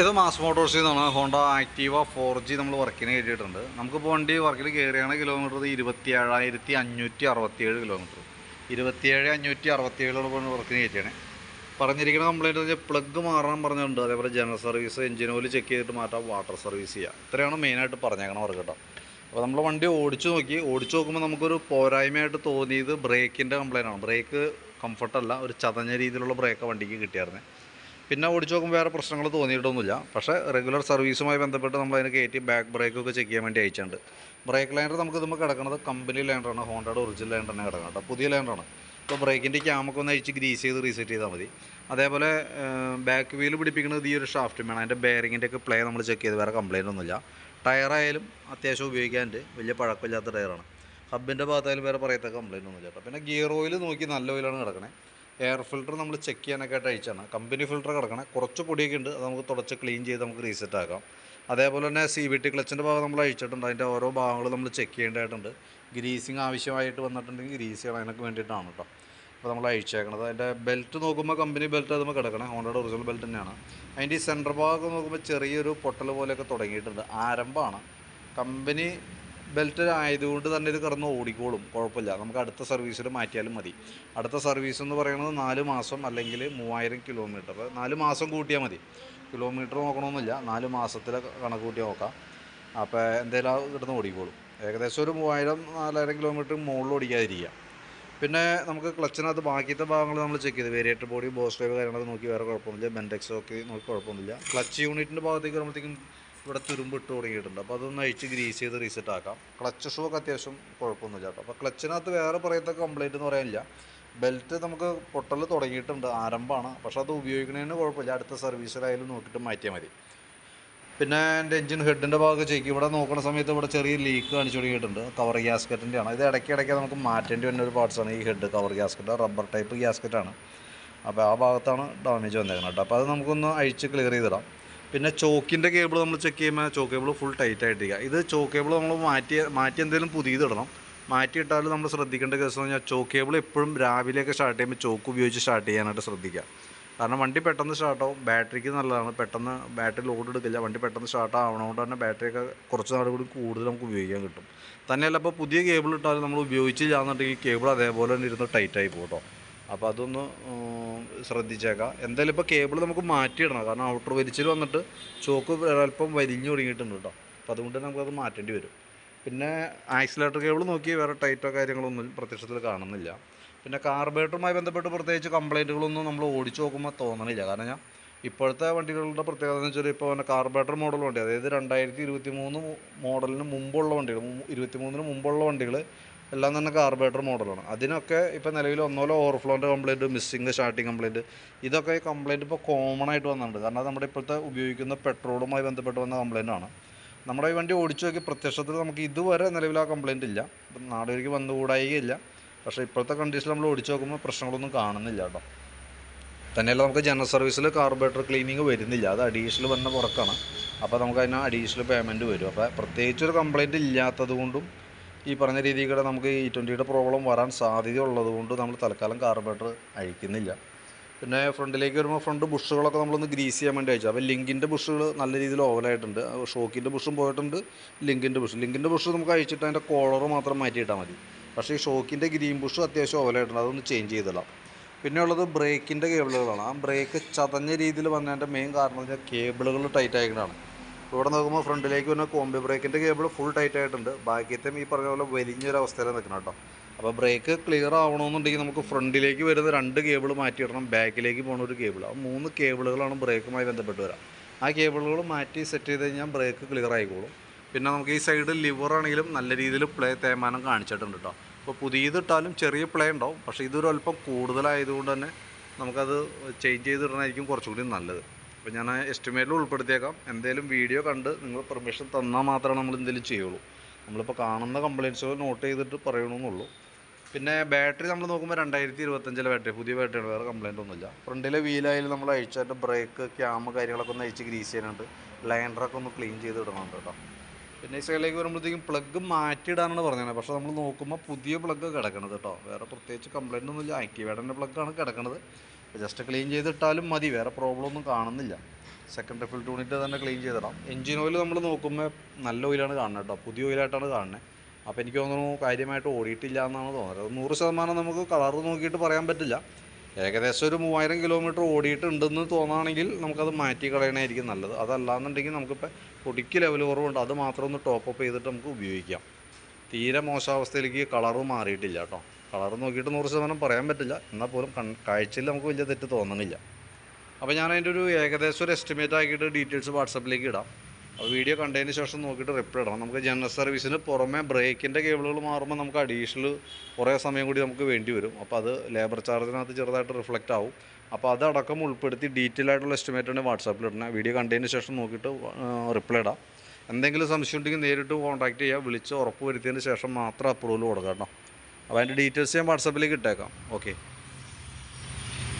ഇത് മാസ് മോട്ടോഴ്സിൽ നിന്നാണ് Honda Activa 4G നമ്മൾ വർക്കിന് കയറ്റിയിട്ടുണ്ട്. നമുക്കിപ്പോൾ വണ്ടി വർക്കിൽ കയറിയാണ് കിലോമീറ്റർ 27,567 കിലോമീറ്റർ. 27,567 വർക്കിന് കയറ്റിയാണ്. പറഞ്ഞിരിക്കുന്ന കംപ്ലയിൻറ്റ് വെച്ചാൽ പ്ലഗ് മാറാൻ പറഞ്ഞിട്ടുണ്ട്. അതേപോലെ general service, engine oil check ചെയ്തിട്ട് മാറ്റാം, വാട്ടർ സർവീസ് ചെയ്യുക. ഇത്രയാണ് മെയിനായിട്ട് പറഞ്ഞേക്കണം വർക്ക് കേട്ടോ. അപ്പോൾ നമ്മൾ വണ്ടി ഓടിച്ചു നോക്കുമ്പോൾ നമുക്കൊരു പോരായ്മയായിട്ട് തോന്നിയത് ബ്രേക്കിൻ്റെ കംപ്ലയിൻ്റാണ്. ബ്രേക്ക് കംഫർട്ടല്ല, ഒരു ചതഞ്ഞ രീതിയിലുള്ള ബ്രേക്ക് വണ്ടിക്ക് കിട്ടിയായിരുന്നു. പിന്നെ ഓടിച്ച് നോക്കുമ്പോൾ വേറെ പ്രശ്നങ്ങൾ തോന്നിയിട്ടൊന്നുമില്ല. പക്ഷേ റെഗുലർ സർവീസുമായി ബന്ധപ്പെട്ട് നമ്മൾ അതിന് കയറ്റി ബാക്ക് ബ്രേക്കൊക്കെ ചെക്ക് ചെയ്യാൻ വേണ്ടി അയച്ചിട്ടുണ്ട്. ബ്രേക്ക് ലൈനർ നമുക്ക് ഇതുമ്പോൾ കിടക്കുന്നത് കമ്പനി ലൈനറാണ്, ഹോണ്ടയുടെ ഒറിജിനൽ ലൈനർ തന്നെ കിടക്കണം കേട്ടോ, പുതിയ ലൈനറാണ്. ഇപ്പോൾ ബ്രേക്കിൻ്റെ ക്യാമൊക്കെ ഒന്ന് അഴിച്ച് ഗ്രീസ് ചെയ്ത് റീസെറ്റ് ചെയ്താൽ മതി. അതേപോലെ ബാക്ക് വീൽ പിടിപ്പിക്കുന്നത് ഈ ഒരു ഷാഫ്റ്റും വേണം. അതിൻ്റെ ബെയറിങ്ങിൻ്റെ ഒക്കെ പ്ലേ നമ്മൾ ചെക്ക് ചെയ്ത് വേറെ കംപ്ലയിൻ്റ് ഒന്നുമില്ല. ടയറായാലും അത്യാവശ്യം ഉപയോഗിക്കാനുണ്ട്, വലിയ പഴക്കമില്ലാത്ത ടയറാണ്. ഹബിൻ്റെ ഭാഗത്തായാലും വേറെ പറയത്തക്ക കംപ്ലയിൻ്റ് ഒന്നുമില്ല കേട്ടോ. പിന്നെ ഗിയർ ഓയിൽ നോക്കി നല്ല ഓയിലാണ് കിടക്കണേ. എയർ ഫിൽറ്റർ നമ്മൾ ചെക്ക് ചെയ്യാനൊക്കെ ആയിട്ട് അയച്ചാണ്. കമ്പനി ഫിൽറ്റർ കിടക്കണേ, കുറച്ച് പൊടിയൊക്കെ ഉണ്ട്, അത് നമുക്ക് തുടച്ച് ക്ലീൻ ചെയ്ത് നമുക്ക് റീസെറ്റ് ആക്കാം. അതേപോലെ തന്നെ CVT ക്ലച്ചിൻ്റെ ഭാഗം നമ്മൾ അഴിച്ചിട്ടുണ്ട്. അതിൻ്റെ ഓരോ ഭാഗങ്ങളും നമ്മൾ ചെക്ക് ചെയ്യേണ്ടതായിട്ടുണ്ട്. ഗ്രീസിങ് ആവശ്യമായിട്ട് വന്നിട്ടുണ്ടെങ്കിൽ ഗ്രീസ് ചെയ്യണം, അതിനൊക്കെ വേണ്ടിയിട്ടാണ് കേട്ടോ അപ്പോൾ നമ്മൾ അഴിച്ചേക്കണത്. അതിൻ്റെ ബെൽറ്റ് നോക്കുമ്പോൾ കമ്പനി ബെൽറ്റ് അതുമ്പോൾ കിടക്കണേ, ഹോണ്ടയുടെ ഒറിജിനൽ ബെൽറ്റ് തന്നെയാണ്. അതിൻ്റെ ഈ സെൻറ്റർ ഭാഗം നോക്കുമ്പോൾ ചെറിയൊരു പൊട്ടൽ പോലെയൊക്കെ തുടങ്ങിയിട്ടുണ്ട്, ആരംഭമാണ്. കമ്പനി ബെൽറ്റ് ആയതുകൊണ്ട് തന്നെ ഇത് കിടന്ന് ഓടിക്കോളും, കുഴപ്പമില്ല. നമുക്ക് അടുത്ത സർവീസിൽ മാറ്റിയാലും മതി. അടുത്ത സർവീസ് എന്ന് പറയുന്നത് 4 മാസം അല്ലെങ്കിൽ 3000 കിലോമീറ്റർ. അപ്പോൾ 4 മാസം കൂട്ടിയാൽ മതി, കിലോമീറ്റർ നോക്കണമെന്നില്ല, 4 മാസത്തിലെ കണക്ക് കൂട്ടിയാൽ നോക്കാം. അപ്പോൾ എന്തെങ്കിലും കിടന്ന് ഓടിക്കോളും. ഏകദേശം ഒരു 3000-4000 കിലോമീറ്റർ മുകളിൽ ഓടിക്കാതിരിക്കുക. പിന്നെ നമുക്ക് ക്ലച്ചിനകത്ത് ബാക്കിയത്തെ ഭാഗങ്ങൾ നമ്മൾ ചെക്ക് ചെയ്ത് വേരിയേറ്റർ ബോഡി, ബോസ് ഡ്രൈവ് കാര്യങ്ങളൊക്കെ നോക്കി വേറെ കുഴപ്പമൊന്നുമില്ല. ബെൻഡെക്സ് ഒക്കെ നോക്കി കുഴപ്പമൊന്നുമില്ല. ക്ലച്ച് യൂണിറ്റിൻ്റെ ഭാഗത്തേക്ക് വരുമ്പോഴത്തേക്കും ഇവിടെ തുരുമ്പ് ഇട്ട് തുടങ്ങിയിട്ടുണ്ട്. അപ്പോൾ അതൊന്ന് അഴിച്ച് ഗ്രീസ് ചെയ്ത് റീസെറ്റ് ആക്കാം. ക്ലച്ച് ഷൂ ഒക്കെ അത്യാവശ്യം കുഴപ്പമൊന്നുമില്ല കേട്ടോ. അപ്പോൾ ക്ലച്ചിനകത്ത് വേറെ പറയത്തക്ക കംപ്ലയിൻ്റ് എന്ന് പറയാനില്ല. ബെൽറ്റ് നമുക്ക് പൊട്ടൽ തുടങ്ങിയിട്ടുണ്ട്, ആരംഭമാണ്. പക്ഷേ അത് ഉപയോഗിക്കുന്നതിന് കുഴപ്പമില്ല, അടുത്ത സർവീസിലായാലും നോക്കിയിട്ട് മാറ്റിയാൽ മതി. പിന്നെ എൻ്റെ എഞ്ചിൻ ഹെഡിൻ്റെ ഭാഗമൊക്കെ ചെക്ക് ഇവിടെ നോക്കുന്ന സമയത്ത് ഇവിടെ ചെറിയ ലീക്ക് കാണിച്ചു തുടങ്ങിയിട്ടുണ്ട്. കവർ ഗ്യാസ്കറ്റിൻ്റെയാണ് ഇത്. ഇടയ്ക്കിടയ്ക്ക് നമുക്ക് മാറ്റേണ്ടി വരുന്ന ഒരു പാർട്സാണ് ഈ head cover gasket, rubber type ഗ്യാസ്കറ്റാണ്. അപ്പോൾ ആ ഭാഗത്താണ് ഡാമേജ് വന്നേക്കുന്നത് കേട്ടോ. അപ്പോൾ അത് നമുക്കൊന്ന് അഴിച്ച് ക്ലിയർ ചെയ്തിടാം. പിന്നെ ചോക്കിൻ്റെ കേബിൾ നമ്മൾ ചെക്ക് ചെയ്യുമ്പോൾ ചോക്ക് കേബിൾ ഫുൾ ടൈറ്റ് ആയിട്ടിരിക്കുക. ഇത് ചോക്ക് കേബിൾ നമ്മൾ മാറ്റി എന്തെങ്കിലും പുതിയതിടണം. മാറ്റിയിട്ടാലും നമ്മൾ ശ്രദ്ധിക്കേണ്ട കേസ് എന്ന് പറഞ്ഞാൽ ചോക്ക് കേബിൾ എപ്പോഴും രാവിലെയൊക്കെ സ്റ്റാർട്ട് ചെയ്യുമ്പോൾ ചോക്ക് ഉപയോഗിച്ച് സ്റ്റാർട്ട് ചെയ്യാനായിട്ട് ശ്രദ്ധിക്കുക. കാരണം വണ്ടി പെട്ടെന്ന് സ്റ്റാർട്ടാവും, ബാറ്ററിക്ക് നല്ലതാണ്. പെട്ടെന്ന് ബാറ്ററി ലോഡ് എടുക്കില്ല, വണ്ടി പെട്ടെന്ന് സ്റ്റാർട്ട് ആവണതുകൊണ്ട് തന്നെ ബാറ്ററിയൊക്കെ കുറച്ച് നാൾ കൂടി കൂടുതൽ നമുക്ക് ഉപയോഗിക്കാൻ കിട്ടും. തന്നെയല്ല, ഇപ്പോൾ പുതിയ കേബിൾ ഇട്ടാലും നമ്മൾ ഉപയോഗിച്ചില്ല എന്നുണ്ടെങ്കിൽ കേബിൾ അതേപോലെ തന്നെ ഇരുന്ന് ടൈറ്റായി പോകും കേട്ടോ. അപ്പോൾ അതൊന്ന് ശ്രദ്ധിച്ചേക്കാം. എന്തായാലും ഇപ്പോൾ കേബിൾ നമുക്ക് മാറ്റിയിടണം, കാരണം ഔട്ടർ വലിച്ചിൽ വന്നിട്ട് ചോക്ക് അല്പം വലിഞ്ഞു തുടങ്ങിയിട്ടുണ്ട് കേട്ടോ. അപ്പോൾ അതുകൊണ്ട് തന്നെ നമുക്കത് മാറ്റേണ്ടി വരും. പിന്നെ ആക്സിലേറ്റർ കേബിൾ നോക്കി വേറെ ടൈറ്റോ കാര്യങ്ങളൊന്നും പ്രത്യക്ഷത്തിൽ കാണുന്നില്ല. പിന്നെ കാർബറേറ്ററുമായി ബന്ധപ്പെട്ട് പ്രത്യേകിച്ച് കംപ്ലയിൻറ്റുകളൊന്നും നമ്മൾ ഓടിച്ച് നോക്കുമ്പോൾ തോന്നണില്ല. കാരണം ഞാൻ ഇപ്പോഴത്തെ വണ്ടികളുടെ പ്രത്യേകത എന്ന് വെച്ചാൽ ഇപ്പോൾ കാർബറേറ്റർ മോഡൽ വണ്ടി, അതായത് 2023 മോഡലിന് മുമ്പുള്ള വണ്ടികൾ, 23 മുമ്പുള്ള വണ്ടികൾ എല്ലാം തന്നെ കാർബറേറ്റർ മോഡലാണ്. അതിനൊക്കെ ഇപ്പോൾ നിലവിൽ ഒന്നോലോ ഓവർഫ്ലോൻ്റെ കംപ്ലയിൻറ്റ്, മിസ്സിങ് സ്റ്റാർട്ടിങ് കംപ്ലയിൻറ്റ്, ഇതൊക്കെ ഈ കംപ്ലയിൻറ്റ് ഇപ്പോൾ കോമൺ ആയിട്ട് വന്നിട്ടുണ്ട്. കാരണം അത് നമ്മുടെ ഇപ്പോഴത്തെ ഉപയോഗിക്കുന്ന പെട്രോളുമായി ബന്ധപ്പെട്ട് വന്ന കംപ്ലയിൻ്റാണ്. നമ്മുടെ ഈ വണ്ടി ഓടിച്ചു നോക്കി പ്രത്യക്ഷത്തിൽ നമുക്ക് ഇതുവരെ നിലവിൽ ആ കംപ്ലയിൻ്റ് ഇല്ല. ഇപ്പം നാടുകളിലേക്ക് വന്നുകൂടായികയില്ല. പക്ഷേ ഇപ്പോഴത്തെ കണ്ടീഷനിൽ നമ്മൾ ഓടിച്ചു നോക്കുമ്പോൾ പ്രശ്നങ്ങളൊന്നും കാണുന്നില്ല കേട്ടോ. തന്നെയല്ല, നമുക്ക് ജനറൽ സർവീസിൽ കാർബറേറ്റർ ക്ലീനിങ് വരുന്നില്ല, അത് അഡീഷണൽ വന്ന പുറക്കാണ്. അപ്പോൾ നമുക്ക് അതിന് അഡീഷണൽ പേയ്മെൻറ്റ് വരും. അപ്പോൾ പ്രത്യേകിച്ചൊരു കംപ്ലയിൻറ്റ് ഇല്ലാത്തത് കൊണ്ടും ഈ പറഞ്ഞ രീതിയിൽ നമുക്ക് E20യുടെ പ്രോബ്ലം വരാൻ സാധ്യതയുള്ളത് കൊണ്ട് നമ്മൾ തൽക്കാലം കാർബറേറ്റർ അഴിക്കുന്നില്ല. പിന്നെ ഫ്രണ്ടിലേക്ക് വരുമ്പോൾ ഫ്രണ്ട് ബുഷുകളൊക്കെ നമ്മളൊന്ന് ഗ്രീസ് ചെയ്യാൻ വേണ്ടി അയച്ചു. അപ്പോൾ ലിങ്കിൻ്റെ ബുഷുകൾ നല്ല രീതിയിൽ ഓവലായിട്ടുണ്ട്. ഷോക്കിൻ്റെ ബുഷും പോയിട്ടുണ്ട്, ലിങ്കിൻ്റെ ബുഷ് നമുക്ക് അഴിച്ചിട്ട് അതിൻ്റെ കോളർ മാത്രം മാറ്റിയിട്ടാൽ മതി. പക്ഷേ ഈ ഷോക്കിൻ്റെ ഗ്രീൻ ബുഷ് അത്യാവശ്യം ഓവലായിട്ടുണ്ട്, അതൊന്ന് ചേഞ്ച് ചെയ്തിടാം. പിന്നെ ഉള്ളത് ബ്രേക്കിൻ്റെ കേബിളുകളാണ്. ആ ബ്രേക്ക് ചതഞ്ഞ രീതിയിൽ വന്നതിൻ്റെ മെയിൻ കാരണം എന്ന് വെച്ചാൽ കേബിളുകൾ ടൈറ്റ് ആയിട്ടാണ്. ഇവിടെ നോക്കുമ്പോൾ ഫ്രണ്ടിലേക്ക് വരുന്ന കോംബി ബ്രേക്കിൻ്റെ കേബിൾ ഫുൾ ടൈറ്റ് ആയിട്ടുണ്ട്, ബാക്കിയത്തെ ഈ പറഞ്ഞ പോലെ വലിഞ്ഞൊരവസ്ഥയിൽ നിൽക്കണം കേട്ടോ. അപ്പോൾ ബ്രേക്ക് ക്ലിയർ ആവണമെന്നുണ്ടെങ്കിൽ നമുക്ക് ഫ്രണ്ടിലേക്ക് വരുന്ന 2 കേബിൾ മാറ്റിയിടണം, ബാക്കിലേക്ക് പോകുന്ന ഒരു കേബിൾ. ആ 3 കേബിളുകളാണ് ബ്രേക്കുമായി ബന്ധപ്പെട്ട് വരാം. ആ കേബിളുകൾ മാറ്റി സെറ്റ് ചെയ്ത് കഴിഞ്ഞാൽ ബ്രേക്ക് ക്ലിയർ ആയിക്കോളും. പിന്നെ നമുക്ക് ഈ സൈഡ് ലിവറാണെങ്കിലും നല്ല രീതിയിൽ പ്ലേ തേയ്മാനം കാണിച്ചിട്ടുണ്ട് കേട്ടോ. അപ്പോൾ പുതിയതിട്ടാലും ചെറിയ പ്ലേ ഉണ്ടാവും, പക്ഷേ ഇതൊരു അല്പം കൂടുതലായതുകൊണ്ട് തന്നെ നമുക്കത് ചേഞ്ച് ചെയ്തിടണമായിരിക്കും കുറച്ചുകൂടി നല്ലത്. അപ്പോൾ ഞാൻ എസ്റ്റിമേറ്റിൽ ഉൾപ്പെടുത്തിയേക്കാം. എന്തെങ്കിലും വീഡിയോ കണ്ട് നിങ്ങൾ പെർമിഷൻ തന്നാൽ മാത്രമേ നമ്മൾ എന്തെങ്കിലും ചെയ്യുള്ളൂ. നമ്മളിപ്പോൾ കാണുന്ന കംപ്ലയിൻറ്റ്സുകൾ നോട്ട് ചെയ്തിട്ട് പറയണമെന്നുള്ളൂ. പിന്നെ ബാറ്ററി നമ്മൾ നോക്കുമ്പോൾ 2025 ബാറ്ററി, പുതിയ ബാറ്ററിയാണ്, വേറെ കംപ്ലയിൻ്റ് ഒന്നുമില്ല. ഫ്രണ്ടിലെ വീലായാലും നമ്മൾ അഴിച്ചായിട്ട് ബ്രേക്ക് ക്യാമ് കാര്യങ്ങളൊക്കെ ഒന്ന് അഴിച്ച് ഗ്രീസ് ചെയ്യാനുണ്ട്, ലൈനറൊക്കെ ഒന്ന് ക്ലീൻ ചെയ്ത് ഇടണമുണ്ട് കേട്ടോ. പിന്നെ ഈ സൈഡിലേക്ക് വരുമ്പോഴത്തേക്കും പ്ലഗ് മാറ്റിയിടാനാണ് പറഞ്ഞത്. പക്ഷേ നമ്മൾ നോക്കുമ്പോൾ പുതിയ പ്ലഗ് കിടക്കണത് കേട്ടോ, വേറെ പ്രത്യേകിച്ച് കംപ്ലയിൻ്റ് ഒന്നുമില്ല. ആക്റ്റീവേഡൻ്റെ പ്ലഗ്ഗാണ് കിടക്കണത്. ജസ്റ്റ് ക്ലീൻ ചെയ്തിട്ടാലും മതി, വേറെ പ്രോബ്ലം ഒന്നും കാണുന്നില്ല. സെക്കൻഡ് ഫിൽറ്റർ യൂണിറ്റ് തന്നെ ക്ലീൻ ചെയ്തിടാം. എഞ്ചിൻ ഓയിൽ നമ്മൾ നോക്കുമ്പോൾ നല്ല ഓയിലാണ് കാണുന്നത് കേട്ടോ, പുതിയ ഓയിലായിട്ടാണ് കാണുന്നത്. അപ്പോൾ എനിക്ക് തോന്നുന്നു കാര്യമായിട്ട് ഓടിയിട്ടില്ല എന്നാണ് തോന്നുന്നത്. 100% നമുക്ക് കളർ നോക്കിയിട്ട് പറയാൻ പറ്റില്ല. ഏകദേശം ഒരു 3000 കിലോമീറ്റർ ഓടിയിട്ടുണ്ടെന്ന് തോന്നുകയാണെങ്കിൽ നമുക്കത് മാറ്റി കളയണമായിരിക്കും നല്ലത്. അതല്ലാന്നുണ്ടെങ്കിൽ നമുക്കിപ്പോൾ പൊടിക്ക് ലെവൽ കുറവുണ്ട്, അത് മാത്രം ഒന്ന് ടോപ്പ് ചെയ്തിട്ട് നമുക്ക് ഉപയോഗിക്കാം. തീരെ മോശാവസ്ഥയിലേക്ക് കളറ് മാറിയിട്ടില്ല കേട്ടോ. കളർ നോക്കിയിട്ട് 100% പറയാൻ പറ്റില്ല, എന്നാൽ പോലും കാഴ്ചയിൽ നമുക്ക് വലിയ തെറ്റ് തോന്നണില്ല. അപ്പോൾ ഞാൻ അതിൻ്റെ ഒരു ഏകദേശം ഒരു എസ്റ്റിമേറ്റ് ആക്കിയിട്ട് ഡീറ്റെയിൽസ് വാട്സപ്പിലേക്ക് ഇടാം. അപ്പോൾ വീഡിയോ കണ്ടതിന് ശേഷം നോക്കിയിട്ട് റിപ്ലൈ ഇടണം. നമുക്ക് ജനറൽ സർവീസിന് പുറമെ ബ്രേക്കിൻ്റെ കേബിളുകൾ മാറുമ്പോൾ നമുക്ക് അഡീഷണൽ കുറേ സമയം കൂടി നമുക്ക് വേണ്ടി വരും. അപ്പോൾ അത് ലേബർ ചാർജിനകത്ത് ചെറുതായിട്ട് റിഫ്ലക്റ്റ് ആവും. അപ്പോൾ അതടക്കം ഉൾപ്പെടുത്തി ഡീറ്റെയിൽ ആയിട്ടുള്ള എസ്റ്റിമേറ്റാണ് വാട്സാപ്പിൽ ഇടണേ. വീഡിയോ കണ്ടതിന് ശേഷം നോക്കിയിട്ട് റിപ്ലൈ ഇടാം. എന്തെങ്കിലും സംശയം ഉണ്ടെങ്കിൽ നേരിട്ട് കോൺടാക്ട് ചെയ്യുക. വിളിച്ച് ഉറപ്പ് വരുത്തിയതിന് ശേഷം മാത്രം അപ്രൂവൽ കൊടുക്കാം കേട്ടോ. അപ്പോൾ അതിൻ്റെ ഡീറ്റെയിൽസ് ഞാൻ വാട്സാപ്പിലേക്ക് ഇട്ടേക്കാം. ഓക്കെ.